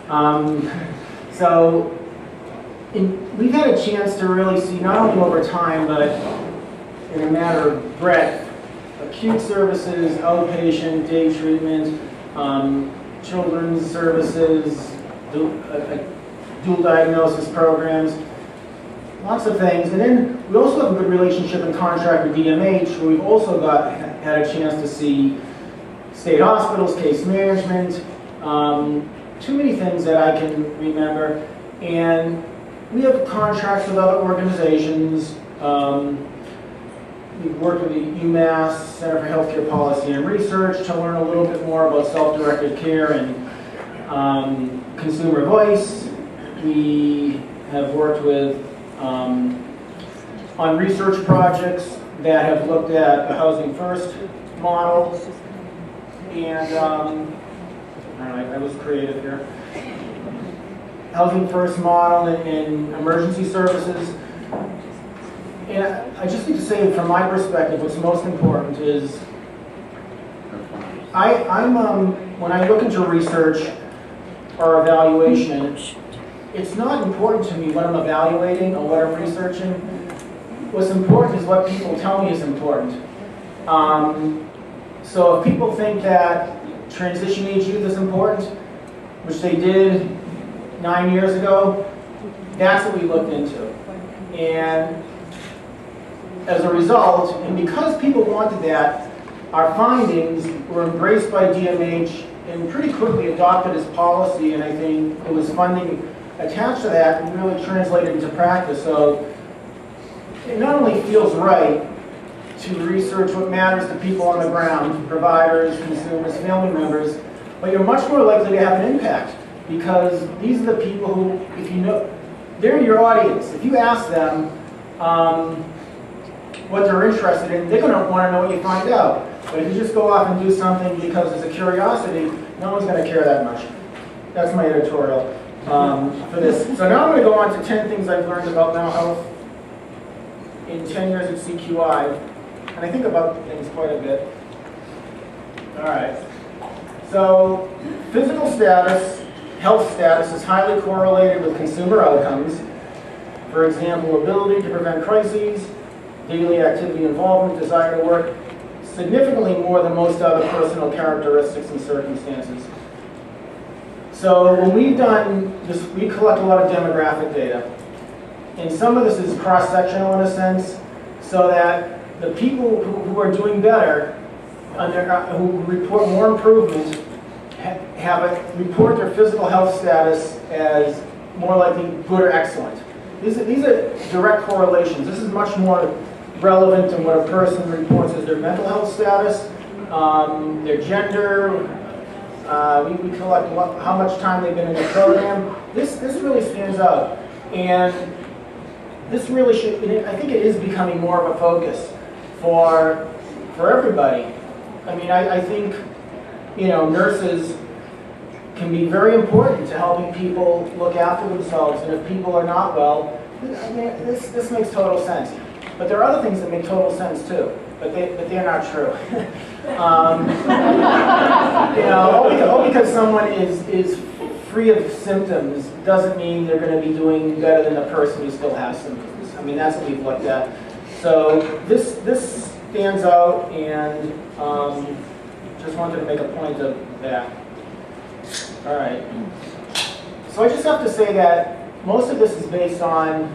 Um, so we've had a chance to really see, not only over time, but in a matter of breadth, acute services, outpatient, day treatment, children's services, dual diagnosis programs, lots of things. And then we also have a good relationship and contract with DMH, where we've also had a chance to see state hospitals, case management, too many things that I can remember. And we have contracts with other organizations. We've worked with the UMass Center for Healthcare Policy and Research to learn a little bit more about self-directed care and consumer voice. We have worked with on research projects that have looked at the Housing First model. And I was creative here. Housing First model in emergency services. And I just need to say, from my perspective, what's most important is when I look into research or evaluation, it's not important to me what I'm evaluating or what I'm researching. What's important is what people tell me is important. So if people think that transition age youth is important, which they did 9 years ago, that's what we looked into. And as a result, and because people wanted that, our findings were embraced by DMH and pretty quickly adopted as policy, and I think it was funding attached to that and really translated into practice. So it not only feels right to research what matters to people on the ground, providers, consumers, family members, but you're much more likely to have an impact, because these are the people who, if you know, they're your audience. If you ask them what they're interested in, they're going to want to know what you find out. But if you just go off and do something because it's a curiosity, no one's going to care that much. That's my editorial for this. So now I'm going to go on to 10 things I've learned about mental health in 10 years at CQI. And I think about things quite a bit. All right. So physical status, health status is highly correlated with consumer outcomes. For example, ability to prevent crises, daily activity involvement, desire to work, significantly more than most other personal characteristics and circumstances. So when we've done this, we collect a lot of demographic data. And some of this is cross-sectional in a sense, so that the people who are doing better, who report more improvement, report their physical health status as more likely good or excellent. These are direct correlations. This is much more relevant than what a person reports as their mental health status, their gender. We collect how much time they've been in the program. This really stands out, and this really should. I think it is becoming more of a focus for everybody. I mean, I think nurses can be very important to helping people look after themselves, and if people are not well, I mean, this makes total sense. But there are other things that make total sense too, but they're not true. All because someone is free of symptoms doesn't mean they're going to be doing better than the person who still has symptoms. I mean, that's what we've looked at. So this stands out, and just wanted to make a point of that. All right. So I just have to say that most of this is based on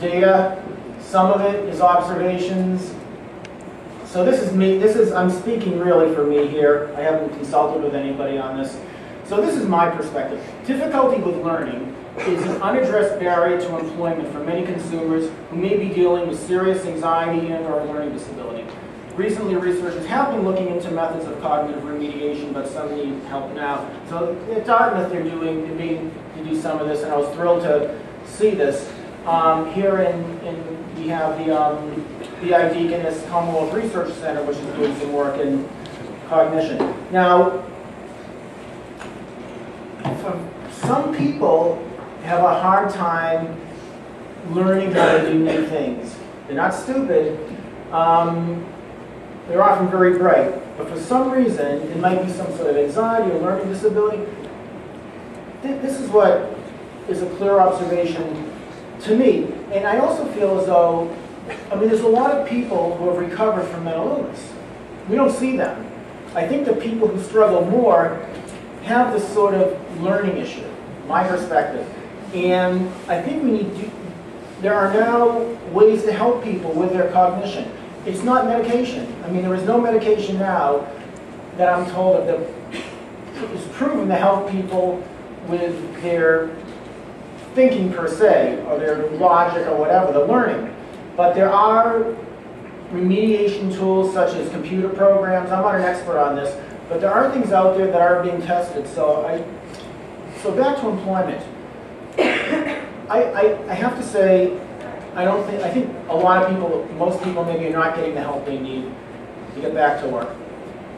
data. Some of it is observations. So this is me. I'm speaking really for me here. I haven't consulted with anybody on this. So this is my perspective. Difficulty with learning is an unaddressed barrier to employment for many consumers who may be dealing with serious anxiety and/or learning disability. Recently, researchers have been looking into methods of cognitive remediation, but some need help now. So at Dartmouth, they do some of this, and I was thrilled to see this. Here we have the Deaconess Commonwealth Research Center, which is doing some work in cognition. Now, some people have a hard time learning how to do new things. They're not stupid. They're often very bright, but for some reason, it might be some sort of anxiety or learning disability, this is what is a clear observation to me. And I also feel as though, I mean, there's a lot of people who have recovered from mental illness. We don't see them. I think the people who struggle more have this sort of learning issue, my perspective. And I think we need to, there are now ways to help people with their cognition. It's not medication. I mean, there is no medication now that I'm told that is proven to help people with their thinking per se, or their logic or whatever, the learning. But there are remediation tools such as computer programs. I'm not an expert on this, but there are things out there that are being tested. So back to employment. I have to say, I think a lot of people, most people maybe are not getting the help they need to get back to work.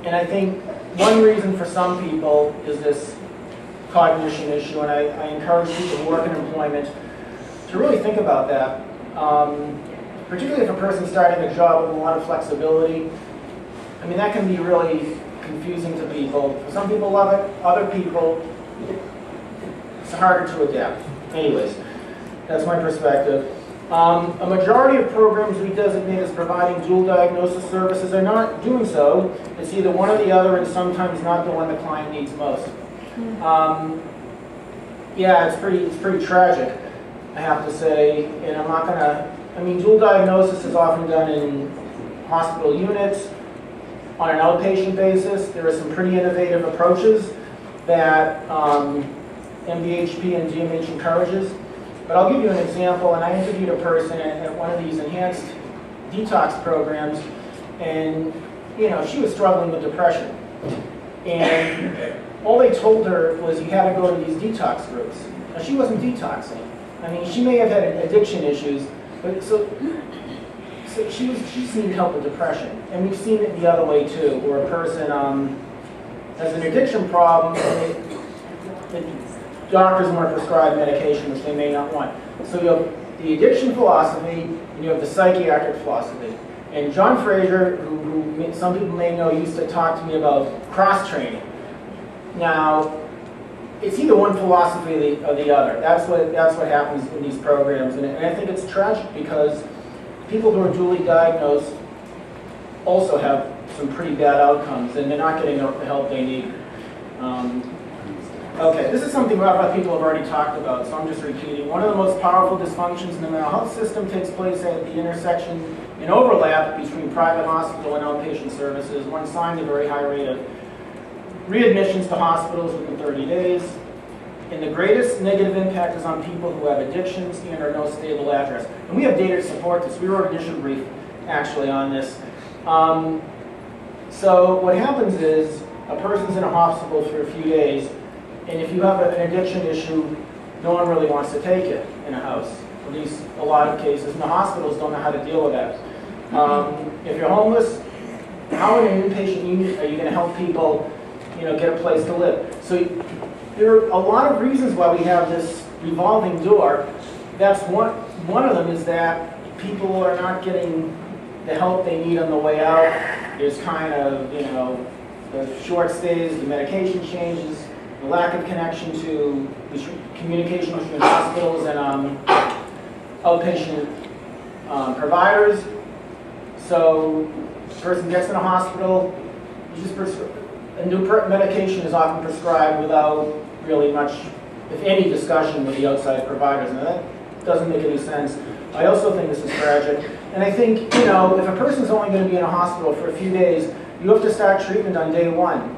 And I think one reason for some people is this cognition issue, and I encourage people who work in employment to really think about that. Particularly if a person's starting a job with a lot of flexibility. I mean, that can be really confusing to people. Some people love it, other people, it's harder to adapt. Anyways, that's my perspective. A majority of programs we designate as providing dual diagnosis services are not doing so. It's either one or the other, and sometimes not the one the client needs most. Yeah, it's pretty tragic, I have to say, and I'm not gonna, I mean, dual diagnosis is often done in hospital units on an outpatient basis. There are some pretty innovative approaches that MDHP and DMH encourages. But I'll give you an example, and I interviewed a person at one of these enhanced detox programs, and you know, she was struggling with depression. And all they told her was you had to go to these detox groups. Now, she wasn't detoxing. I mean, she may have had addiction issues, but so she's needing help with depression. And we've seen it the other way too, where a person has an addiction problem, and doctors want to prescribe medication which they may not want. So you have the addiction philosophy, and you have the psychiatric philosophy. And John Fraser, who some people may know, used to talk to me about cross-training. Now, it's either one philosophy or the other. That's what happens in these programs, and I think it's tragic because people who are dually diagnosed also have some pretty bad outcomes, and they're not getting the help they need. Okay, this is something a lot of people have already talked about, so I'm just repeating. One of the most powerful dysfunctions in the mental health system takes place at the intersection and overlap between private hospital and outpatient services. One signs a very high rate of readmissions to hospitals within 30 days. And the greatest negative impact is on people who have addictions and or no stable address. And we have data to support this. We wrote an issue brief, actually, on this. So what happens is a person's in a hospital for a few days, and if you have an addiction issue, no one really wants to take it in a house. At least a lot of cases. And the hospitals don't know how to deal with that. If you're homeless, how in an inpatient unit are you going to help people, you know, get a place to live? So there are a lot of reasons why we have this revolving door. That's one of them is that people are not getting the help they need on the way out. There's kind of, you know, the short stays, the medication changes, the lack of connection to communication between hospitals and outpatient providers. So the person gets in a hospital, a new medication is often prescribed without really much, if any, discussion with the outside providers. Now that doesn't make any sense. I also think this is tragic. And I think, you know, if a person's only going to be in a hospital for a few days, you have to start treatment on day one.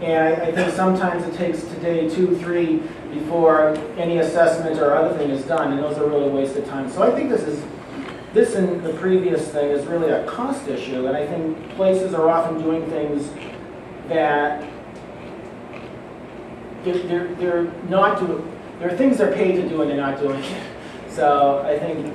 And I think sometimes it takes to day 2, 3 before any assessment or other thing is done, and those are really a waste of time. So I think this and the previous thing is really a cost issue, and I think places are often doing things that they're not doing. There are things they're paid to do and they're not doing it. So I think